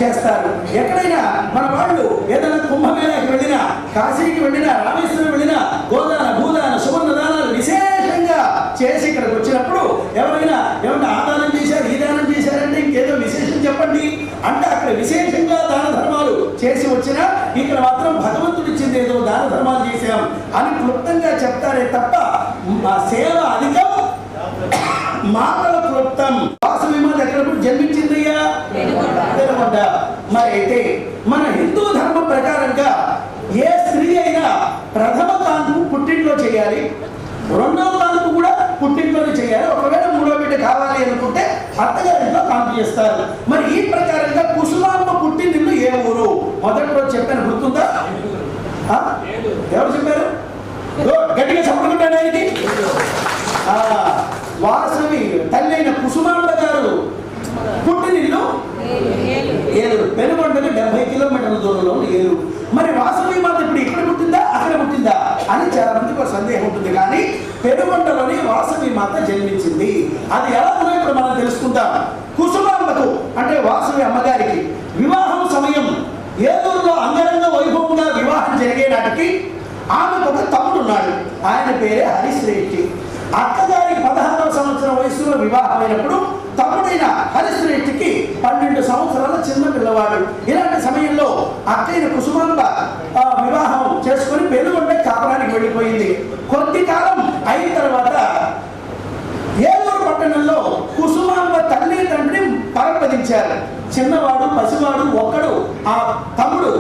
చేస్తారు. ఎక్కడైనా మన వాళ్ళు ఏదైనా కుంభమేళకి వెళ్ళినా, కాశీకి వెళ్ళినా, రామేశ్వరం వెళ్ళినా గోదాన భూదాన సువర్ణ దానాలు విశేషంగా చేసి ఇక్కడికి వచ్చినప్పుడు ఎవరైనా ఏమన్నా ఆదానం చేశారు, ఈ దానం చేశారంటే ఇంకేదో విశేషం చెప్పండి అంటే అక్కడ విశేషంగా దాన ధర్మాలు చేసి వచ్చినా ఇక్కడ మాత్రం భగవంతుడు ఇచ్చింది ఏదో దాన ధర్మాలు చేశాం అని క్లుప్తంగా చెప్తారే తప్ప సేవ అధికం, మాటల క్లుప్తం. వాసవి మాత ఎక్కడ జన్మించిందయ్యా? పెనుగొండ. మరి అయితే మన హిందూ ధర్మం ప్రకారంగా ఏ స్త్రీ అయినా ప్రథమ కాన్పు పుట్టింట్లో చేయాలి, రెండవ కాన్పు కూడా పుట్టింట్లోనే చేయాలి. ఒకవేళ మూడో బిడ్డ కావాలి అనుకుంటే అత్తగారింట్లో కాన్పు చేస్తారు. మరి ఈ ప్రకారంగా కుసుమాంబ పుట్టినిల్లు ఏ ఊరు? మొదట్లో చెప్పాను, గుర్తుందా? ఎవరు చెప్పారు? గట్టిగా చెప్పకుండా ఆయనకి. వాసవి తల్లి అయిన కుసుమాంబ గారు పుట్టినిల్లు ఏలూరు. పెనుగొండకి 70 కిలోమీటర్ల దూరంలో ఏలూరు. మరి వాసవి మాత ఇప్పుడు ఇక్కడ పుట్టిందా అక్కడ పుట్టిందా అని చాలా మందికి ఒక సందేహం ఉంటుంది. కానీ పెనుగొండలోని వాసవి మాత జన్మించింది. అది ఎలా ఉందో ఇప్పుడు మనం తెలుసుకుందాం. కుసుమాంబకు అంటే వాసవి అమ్మగారికి వివాహం సమయం ఏలూరులో అంగరంగ వైభవంగా వివాహం జరిగే నాటికి ఆమెకు ఒక తమ్ముడు ఉన్నాడు. ఆయన పేరే హరిశ్రేష్ఠి. అక్కగారి 16వ సంవత్సరం వయసులో వివాహమైనప్పుడు తమ్ముడైన హరిశ్రేష్ఠికి 12 సంవత్సరాల చిన్న పిల్లవాడు. ఇలాంటి సమయంలో అక్కయ్య కుసుమాంబ వివాహం చేసుకుని పెనుగొండ కాపురానికి వెళ్ళిపోయింది. కొద్ది కాలం అయిన తర్వాత ఏలూరు పట్టణంలో కుసుమాంబ తల్లి తండ్రిని పరపదించారు. చిన్నవాడు పసివాడు ఒక్కడు ఆ తమ్ముడు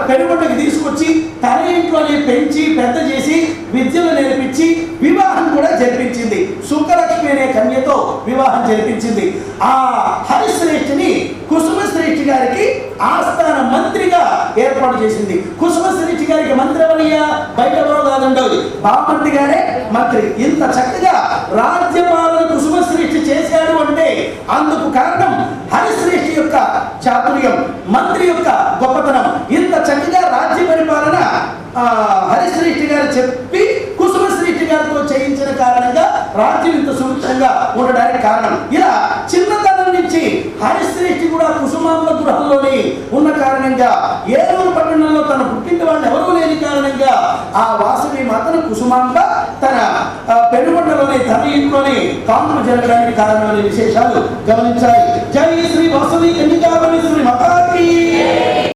పెనుగొండకి తీసుకొచ్చి తన ఇంట్లోనే పెంచి పెద్ద చేసి విద్యలు నేర్పించి వివాహం కూడా జరిపించింది. సుఖలక్ష్మి అనే కన్యతో వివాహం జరిపించింది. ఆ హరిశ్రేష్ఠిని కుసుమశ్రేష్ఠి గారికి ఆస్థాన మంత్రిగా ఏర్పాటు చేసింది. కుసుమశ్రేష్ఠి గారికి మంత్రి ఎవరయ్యా? బయట ఎవరో కాదండి, బాపంతి గారే మంత్రి. ఇంత చక్కగా రాజ్యపాలన కుసుమశ్రేష్ఠి చేశాడు అంటే అందుకు కారణం హరిశ్రేష్ఠి యొక్క చాతుర్యం, మంత్రి యొక్క గొప్పతనం. ఇంత చక్కగా రాజ్య పరిపాలన హరిశ్రేష్ఠి గారు చెప్పి కుసుమశ్రేష్ఠి గారితో చేయించిన కారణంగా రాజ్యం ఇంత సుభిక్షంగా ఉండడానికి కారణం. ఇలా చిన్నతనం నుంచి హరిశ్రేష్ఠి కూడా కుసుమాంబ గృహంలోనే ఉన్న కారణంగా ఏలూరు పట్టణంలో తన పుట్టిన వాళ్ళు ఎవరూ లేని కారణంగా ఆ వాసవి మాతను కుసుమాంబ తన పెనుగొండలోనే తన ఇంట్లోనే కాన్పు జరగడానికి కారణమైన విశేషాలు గమనించాలి. జై శ్రీ వాసవి కన్యకా